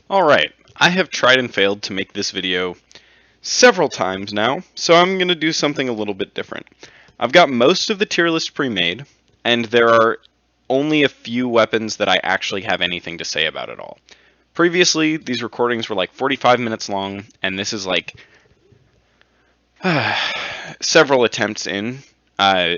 Alright, I have tried and failed to make this video several times now, so I'm going to do something a little bit different. I've got most of the tier list pre-made, and there are only a few weapons that I actually have anything to say about at all. Previously, these recordings were like 45 minutes long, and this is like several attempts in,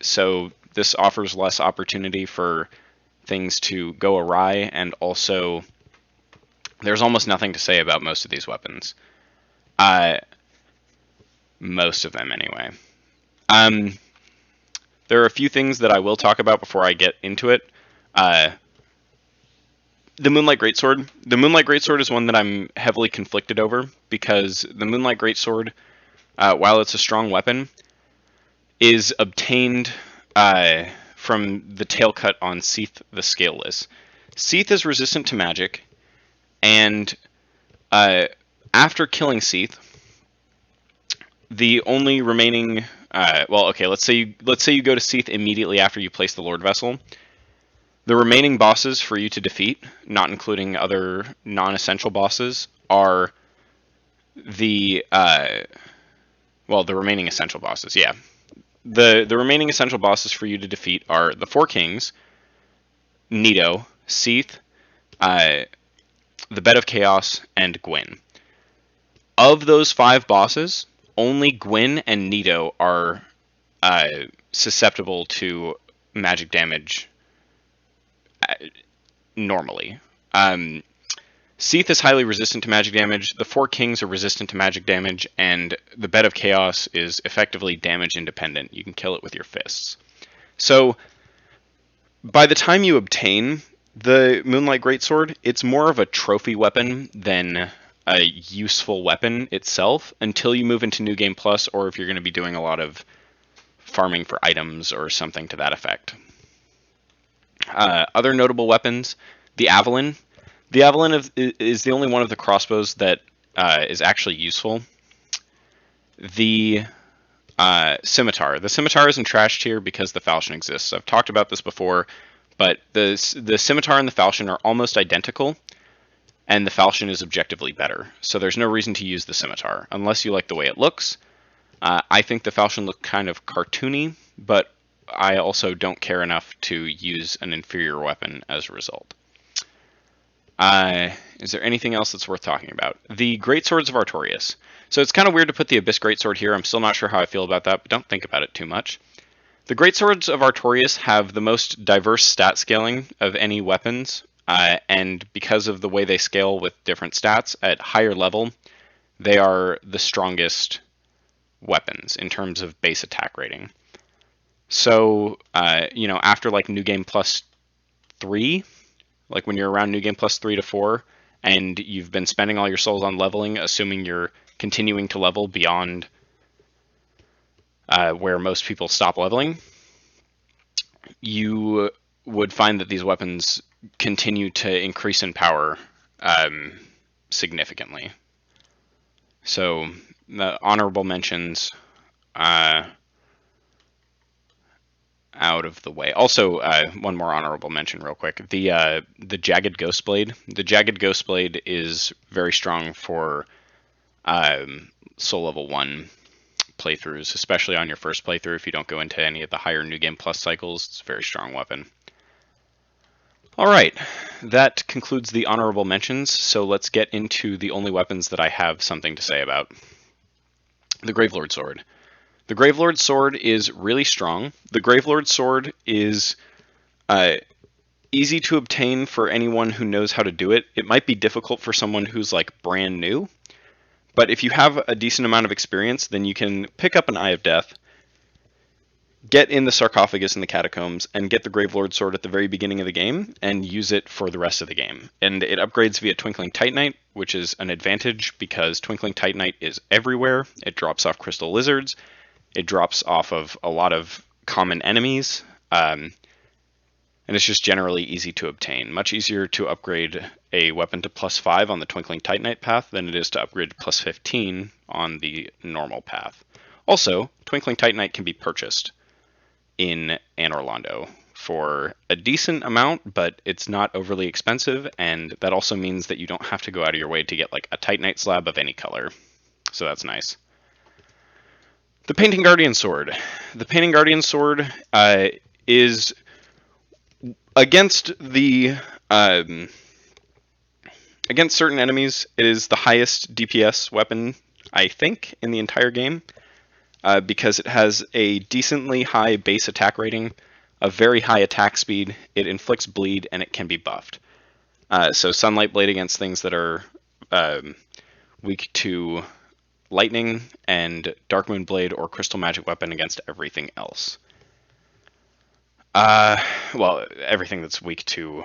so this offers less opportunity for things to go awry, and also there's almost nothing to say about most of these weapons. Most of them, anyway. There are a few things that I will talk about before I get into it. The Moonlight Greatsword. The Moonlight Greatsword is one that I'm heavily conflicted over, because the Moonlight Greatsword, while it's a strong weapon, is obtained from the tail cut on Seath the Scaleless. Seath is resistant to magic, and after killing Seath, the only remaining, let's say you go to Seath immediately after you place the Lord Vessel. The remaining bosses for you to defeat, not including other non-essential bosses, are the remaining essential bosses. Yeah, the remaining essential bosses for you to defeat are the Four Kings, Nito, Seath, the Bed of Chaos, and Gwyn. Of those 5 bosses, only Gwyn and Nito are susceptible to magic damage normally. Seath is highly resistant to magic damage, the Four Kings are resistant to magic damage, and the Bed of Chaos is effectively damage independent. You can kill it with your fists. So, by the time you obtain the Moonlight Greatsword, it's more of a trophy weapon than a useful weapon itself until you move into New Game Plus, or if you're going to be doing a lot of farming for items or something to that effect. Other notable weapons, the Avalon. The Avalon is the only one of the crossbows that is actually useful. The Scimitar. The Scimitar isn't trashed here because the Falchion exists. I've talked about this before, but the Scimitar and the Falchion are almost identical, and the Falchion is objectively better. So there's no reason to use the Scimitar, unless you like the way it looks. I think the Falchion looks kind of cartoony, but I also don't care enough to use an inferior weapon as a result. Is there anything else that's worth talking about? The Greatswords of Artorias. So it's kind of weird to put the Abyss Greatsword here. I'm still not sure how I feel about that, but don't think about it too much. The Greatswords of Artorias have the most diverse stat scaling of any weapons, and because of the way they scale with different stats at higher level, they are the strongest weapons in terms of base attack rating. So, after like New Game Plus 3, like when you're around New Game Plus 3 to 4, and you've been spending all your souls on leveling, assuming you're continuing to level beyond where most people stop leveling, you would find that these weapons continue to increase in power significantly. So, the honorable mentions out of the way. Also, one more honorable mention real quick. The Jagged Ghostblade. The Jagged Ghostblade is very strong for Soul Level 1 playthroughs, especially on your first playthrough. If you don't go into any of the higher New Game Plus cycles, it's a very strong weapon. Alright, that concludes the honorable mentions, so let's get into the only weapons that I have something to say about. The Gravelord Sword. The Gravelord Sword is really strong. The Gravelord Sword is easy to obtain for anyone who knows how to do it. It might be difficult for someone who's like brand new, but if you have a decent amount of experience, then you can pick up an Eye of Death, get in the sarcophagus in the catacombs, and get the Gravelord Sword at the very beginning of the game, and use it for the rest of the game. And it upgrades via Twinkling Titanite, which is an advantage because Twinkling Titanite is everywhere. It drops off Crystal Lizards. It drops off of a lot of common enemies, and it's just generally easy to obtain. Much easier to upgrade a weapon to +5 on the Twinkling Titanite path than it is to upgrade to +15 on the normal path. Also, Twinkling Titanite can be purchased in Anor Londo for a decent amount, but it's not overly expensive, and that also means that you don't have to go out of your way to get like a Titanite slab of any color. So that's nice. The Painting Guardian Sword. The Painting Guardian Sword is against the against certain enemies. It is the highest DPS weapon, I think, in the entire game, because it has a decently high base attack rating, a very high attack speed, it inflicts bleed, and it can be buffed. So Sunlight Blade against things that are weak to lightning, and Darkmoon Blade or Crystal Magic Weapon against everything else. Well, everything that's weak to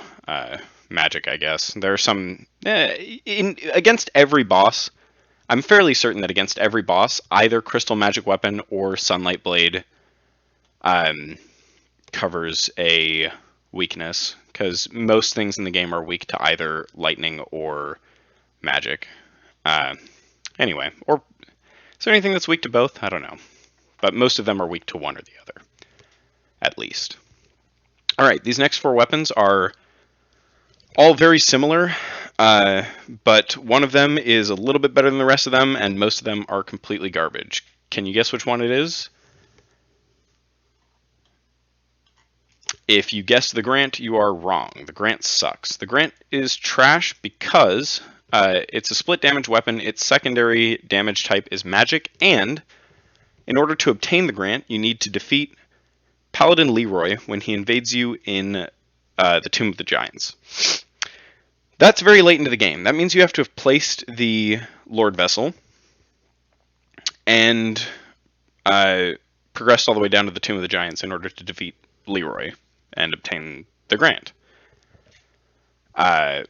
magic, I guess. There are some against every boss. I'm fairly certain that against every boss, either Crystal Magic Weapon or Sunlight Blade covers a weakness, because most things in the game are weak to either lightning or magic. Anyway, or is there anything that's weak to both? I don't know. But most of them are weak to one or the other, at least. Alright, these next 4 weapons are all very similar, but one of them is a little bit better than the rest of them, and most of them are completely garbage. Can you guess which one it is? If you guessed the Grant, you are wrong. The Grant sucks. The Grant is trash because it's a split damage weapon, its secondary damage type is magic, and in order to obtain the Grant, you need to defeat Paladin Leroy when he invades you in the Tomb of the Giants. That's very late into the game. That means you have to have placed the Lord Vessel and progressed all the way down to the Tomb of the Giants in order to defeat Leroy and obtain the Grant.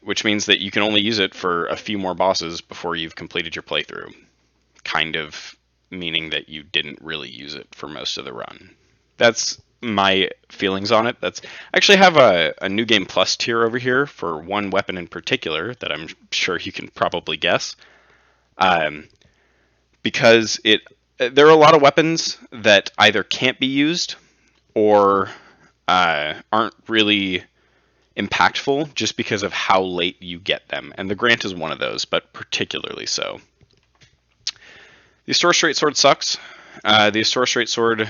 Which means that you can only use it for a few more bosses before you've completed your playthrough. Kind of meaning that you didn't really use it for most of the run. That's my feelings on it. That's I actually have a New Game Plus tier over here for one weapon in particular that I'm sure you can probably guess. Because there are a lot of weapons that either can't be used or aren't really impactful just because of how late you get them. And the Grant is one of those, but particularly so. The Astora Straight Sword sucks. The Astora Straight Sword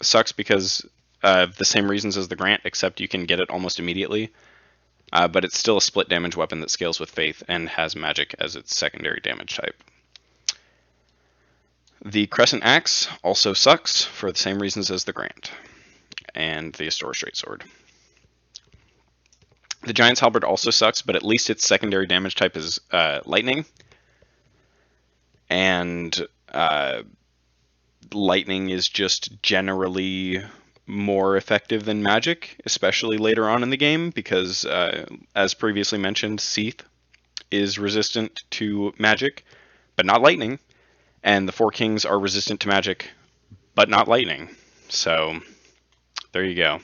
sucks because of the same reasons as the Grant, except you can get it almost immediately. But it's still a split damage weapon that scales with Faith and has magic as its secondary damage type. The Crescent Axe also sucks for the same reasons as the Grant and the Astora Straight Sword. The Giant's Halberd also sucks, but at least its secondary damage type is lightning. And lightning is just generally more effective than magic, especially later on in the game, because as previously mentioned, Seath is resistant to magic, but not lightning, and the Four Kings are resistant to magic, but not lightning. So there you go.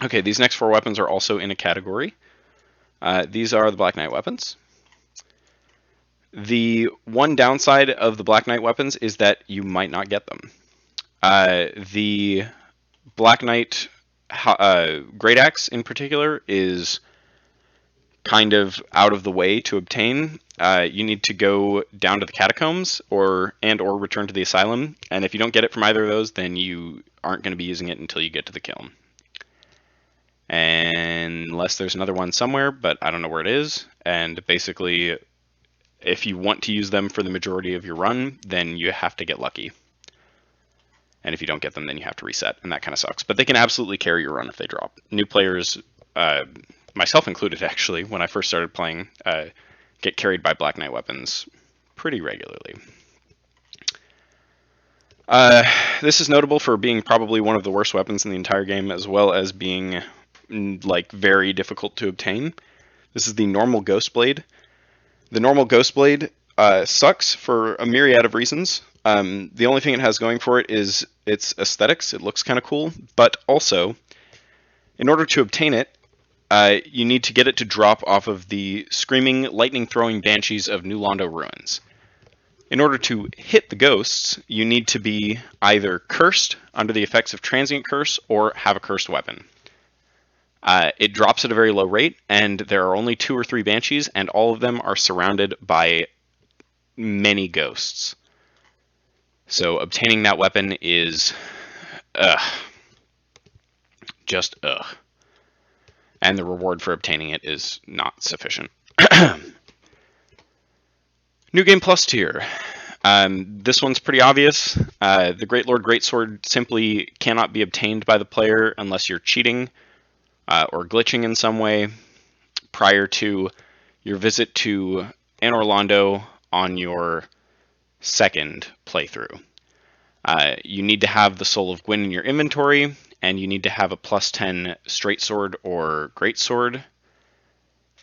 Okay, these next 4 weapons are also in a category. These are the Black Knight weapons. The one downside of the Black Knight weapons is that you might not get them. The Black Knight Great Axe in particular is kind of out of the way to obtain. You need to go down to the catacombs or return to the asylum, and if you don't get it from either of those, then you aren't going to be using it until you get to the kiln. Unless there's another one somewhere, but I don't know where it is. And basically, if you want to use them for the majority of your run, then you have to get lucky. And if you don't get them, then you have to reset, and that kind of sucks. But they can absolutely carry your run if they drop. New players, myself included actually, when I first started playing, get carried by Black Knight weapons pretty regularly. This is notable for being probably one of the worst weapons in the entire game, as well as being like very difficult to obtain. This is the normal Ghost Blade. The normal Ghost Blade sucks for a myriad of reasons. The only thing it has going for it is its aesthetics. It looks kind of cool, but also, in order to obtain it, you need to get it to drop off of the screaming, lightning-throwing banshees of New Londo Ruins. In order to hit the ghosts, you need to be either cursed under the effects of transient curse or have a cursed weapon. It drops at a very low rate, and there are only 2 or 3 banshees, and all of them are surrounded by many ghosts. So obtaining that weapon is just ugh. And the reward for obtaining it is not sufficient. New Game Plus tier. This one's pretty obvious. The Great Lord Greatsword simply cannot be obtained by the player unless you're cheating or glitching in some way prior to your visit to Anor Londo on your second playthrough. You need to have the Soul of Gwyn in your inventory, and you need to have a +10 straight sword or great sword.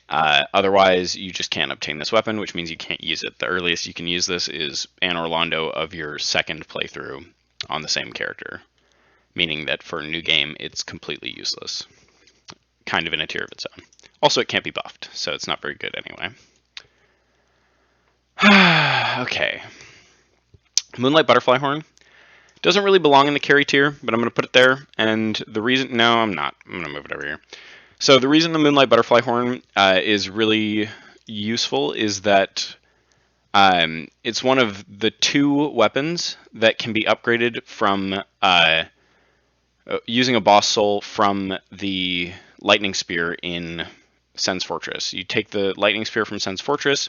Otherwise, you just can't obtain this weapon, which means you can't use it. The earliest you can use this is Anor Londo of your second playthrough on the same character, meaning that for a new game, it's completely useless. Kind of in a tier of its own. Also, it can't be buffed, so it's not very good anyway. Okay. Moonlight Butterfly Horn. Doesn't really belong in the carry tier, but I'm going to put it there. And the reason... No, I'm not. I'm going to move it over here. So the reason the Moonlight Butterfly Horn is really useful is that it's one of the 2 weapons that can be upgraded from using a boss soul from the Lightning Spear in Sen's Fortress. You take the Lightning Spear from Sen's Fortress,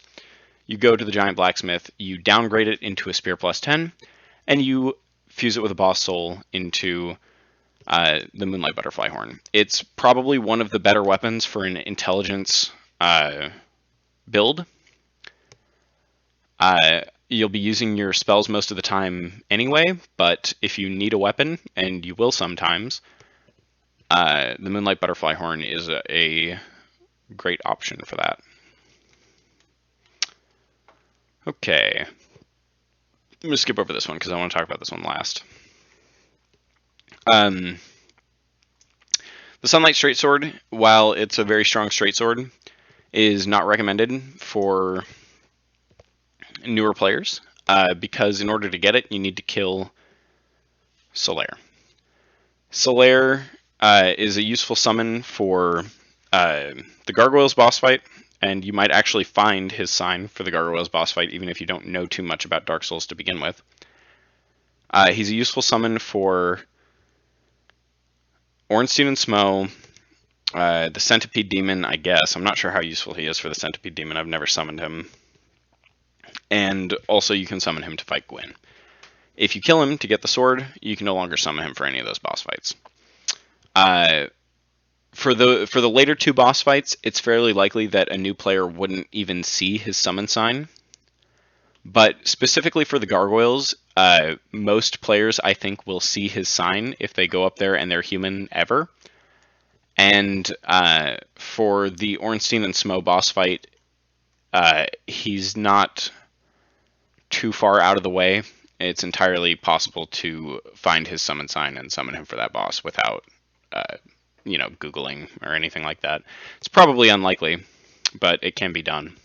you go to the Giant Blacksmith, you downgrade it into a Spear +10, and you fuse it with a boss soul into the Moonlight Butterfly Horn. It's probably one of the better weapons for an intelligence build. You'll be using your spells most of the time anyway, but if you need a weapon, and you will sometimes, the Moonlight Butterfly Horn is a great option for that. Okay. I'm going to skip over this one because I want to talk about this one last. The Sunlight Straight Sword, while it's a very strong straight sword, is not recommended for newer players because in order to get it, you need to kill Solaire. Solaire is a useful summon for the Gargoyles boss fight, and you might actually find his sign for the Gargoyles boss fight even if you don't know too much about Dark Souls to begin with. He's a useful summon for Ornstein and Smough, the Centipede Demon, I guess. I'm not sure how useful he is for the Centipede Demon. I've never summoned him. And also you can summon him to fight Gwyn. If you kill him to get the sword, you can no longer summon him for any of those boss fights. For the later 2 boss fights, it's fairly likely that a new player wouldn't even see his summon sign. But specifically for the Gargoyles, most players, I think, will see his sign if they go up there and they're human ever. And for the Ornstein and Smough boss fight, he's not too far out of the way. It's entirely possible to find his summon sign and summon him for that boss without, Googling or anything like that. It's probably unlikely, but it can be done.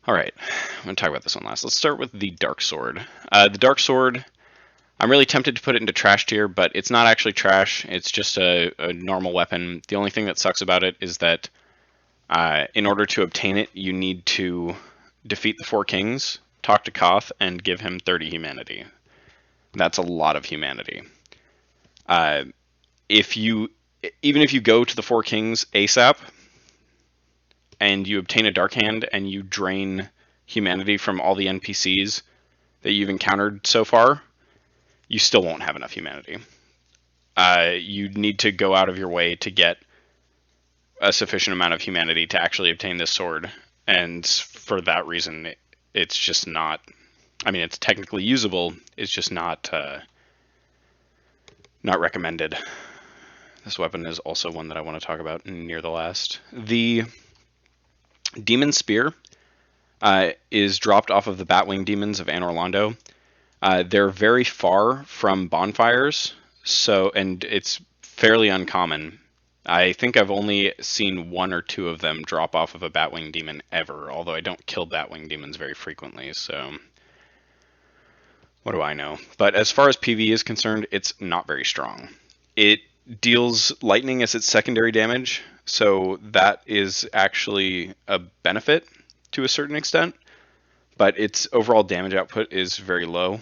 All right, I'm going to talk about this one last. Let's start with the Dark Sword. The Dark Sword, I'm really tempted to put it into trash tier, but it's not actually trash. It's just a normal weapon. The only thing that sucks about it is that in order to obtain it, you need to defeat the 4 kings, talk to Koth, and give him 30 humanity. That's a lot of humanity. Even if you go to the 4 kings ASAP, and you obtain a Dark Hand and you drain humanity from all the NPCs that you've encountered so far, you still won't have enough humanity. You need to go out of your way to get a sufficient amount of humanity to actually obtain this sword, and for that reason, it's just not... I mean, it's technically usable, it's just not recommended. This weapon is also one that I want to talk about near the last. The Demon Spear is dropped off of the Batwing Demons of Anor Londo. They're very far from bonfires, and it's fairly uncommon I think I've only seen 1 or 2 of them drop off of a Batwing Demon ever, although I don't kill Batwing Demons very frequently, so what do I know? But as far as PvE is concerned, it's not very strong. It deals lightning as its secondary damage, so that is actually a benefit to a certain extent, but its overall damage output is very low,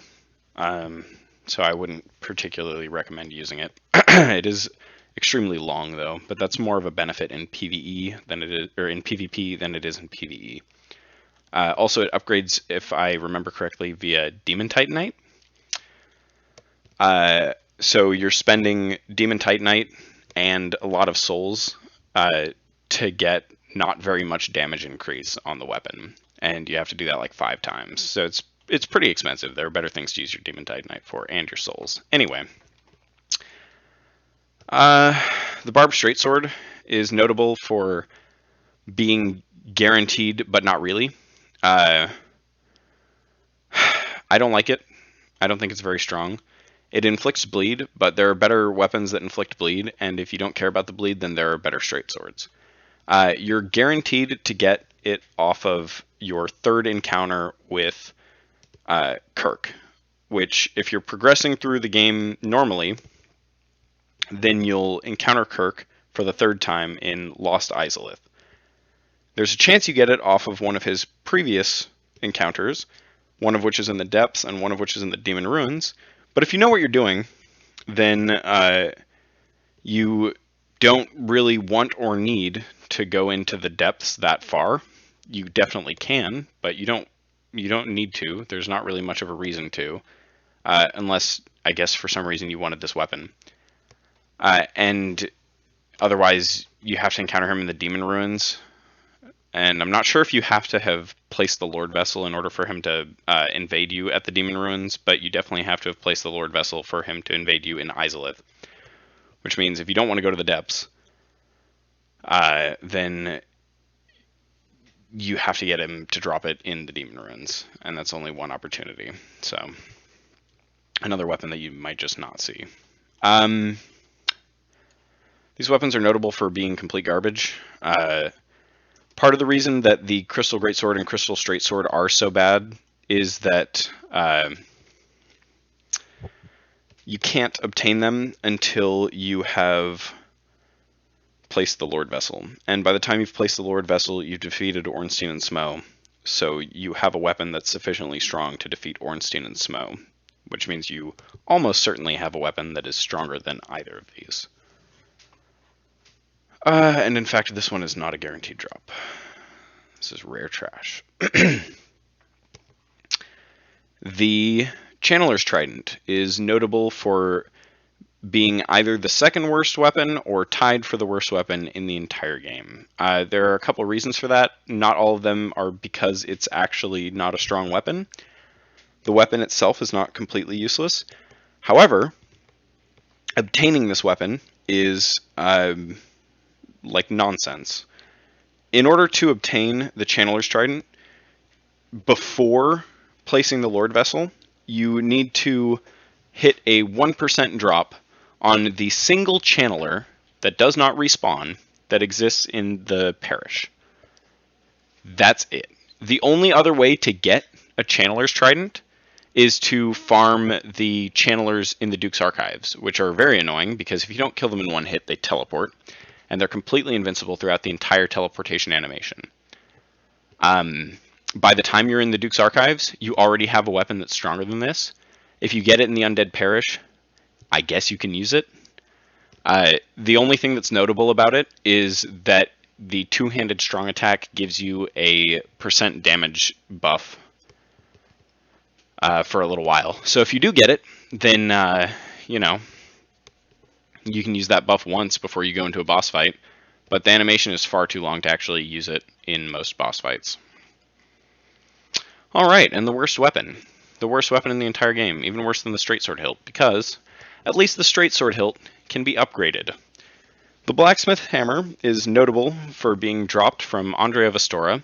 so I wouldn't particularly recommend using it. It is extremely long though, but that's more of a benefit in PvE than it is, or in PvP than it is in PvE. Also, it upgrades, if I remember correctly, via Demon Titanite. So you're spending Demon Titanite and a lot of souls to get not very much damage increase on the weapon, and you have to do that like 5 times. So it's pretty expensive. There are better things to use your Demon Titanite for, and your souls. Anyway, the Barbed Straight Sword is notable for being guaranteed, but not really. I don't like it. I don't think it's very strong. It inflicts bleed, but there are better weapons that inflict bleed, and if you don't care about the bleed, then there are better straight swords. You're guaranteed to get it off of your 3rd encounter with Kirk, which, if you're progressing through the game normally, then you'll encounter Kirk for the 3rd time in Lost Izalith. There's a chance you get it off of one of his previous encounters, one of which is in the depths and one of which is in the Demon Ruins. But if you know what you're doing, then you don't really want or need to go into the depths that far. You definitely can, but you don't need to. There's not really much of a reason to, unless, I guess, for some reason you wanted this weapon. And otherwise, you have to encounter him in the Demon Ruins. And I'm not sure if you have to have placed the Lord Vessel in order for him to invade you at the Demon Ruins, but you definitely have to have placed the Lord Vessel for him to invade you in Izalith. Which means if you don't want to go to the depths, then you have to get him to drop it in the Demon Ruins, and that's only one opportunity. So, another weapon that you might just not see. These weapons are notable for being complete garbage. Part of the reason that the Crystal Greatsword and Crystal Straight Sword are so bad is that you can't obtain them until you have placed the Lord Vessel. And by the time you've placed the Lord Vessel, you've defeated Ornstein and Smo. So you have a weapon that's sufficiently strong to defeat Ornstein and Smo, which means you almost certainly have a weapon that is stronger than either of these. And in fact, this one is not a guaranteed drop. This is rare trash. The Channeler's Trident is notable for being either the 2nd worst weapon or tied for the worst weapon in the entire game. There are a couple of reasons for that. Not all of them are because it's actually not a strong weapon. The weapon itself is not completely useless. However, obtaining this weapon is like nonsense. In order to obtain the Channeler's Trident, before placing the Lord Vessel, you need to hit a 1% drop on the single channeler that does not respawn that exists in the parish. That's it. The only other way to get a Channeler's Trident is to farm the channelers in the Duke's Archives, which are very annoying because if you don't kill them in one hit, they teleport, and they're completely invincible throughout the entire teleportation animation. By the time you're in the Duke's Archives, you already have a weapon that's stronger than this. If you get it in the Undead Parish, I guess you can use it. The only thing that's notable about it is that the 2-handed strong attack gives you a % damage buff for a little while. So if you do get it, then, you know, you can use that buff once before you go into a boss fight, but the animation is far too long to actually use it in most boss fights. Alright, and the worst weapon. The worst weapon in the entire game, even worse than the Straight Sword hilt, because at least the Straight Sword hilt can be upgraded. The Blacksmith Hammer is notable for being dropped from Andre of Astora,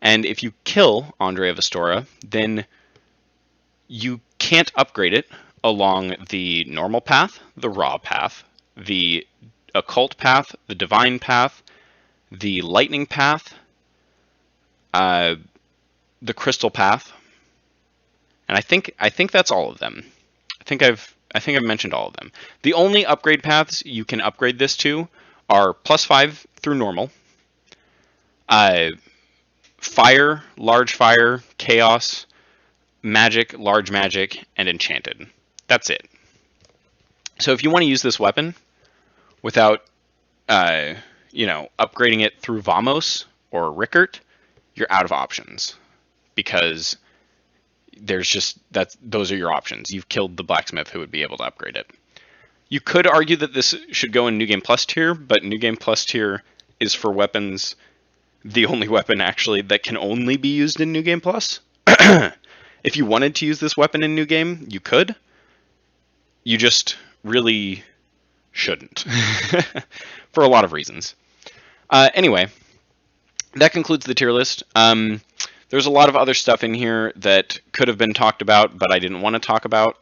and if you kill Andre of Astora, then you can't upgrade it along the normal path, the raw path, the occult path, the divine path, the lightning path, the crystal path, and I think that's all of them. I think I've mentioned all of them. The only upgrade paths you can upgrade this to are +5 through normal, fire, large fire, chaos, magic, large magic, and enchanted. That's it. So if you want to use this weapon without, upgrading it through Vamos or Rickert, you're out of options, because those are your options. You've killed the blacksmith who would be able to upgrade it. You could argue that this should go in New Game Plus tier, but New Game Plus tier is for weapons, the only weapon actually that can only be used in New Game Plus. If you wanted to use this weapon in New Game, you could. You just really shouldn't, for a lot of reasons. Anyway, that concludes the tier list. There's a lot of other stuff in here that could have been talked about, but I didn't want to talk about.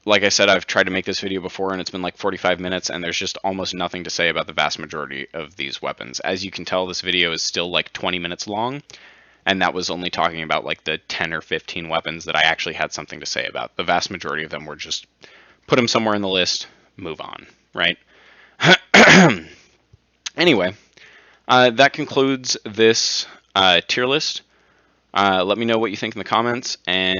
Like I said, I've tried to make this video before, and it's been like 45 minutes, and there's just almost nothing to say about the vast majority of these weapons. As you can tell, this video is still like 20 minutes long, and that was only talking about like the 10 or 15 weapons that I actually had something to say about. The vast majority of them were just put them somewhere in the list, move on, right? Anyway, that concludes this tier list. Let me know what you think in the comments, and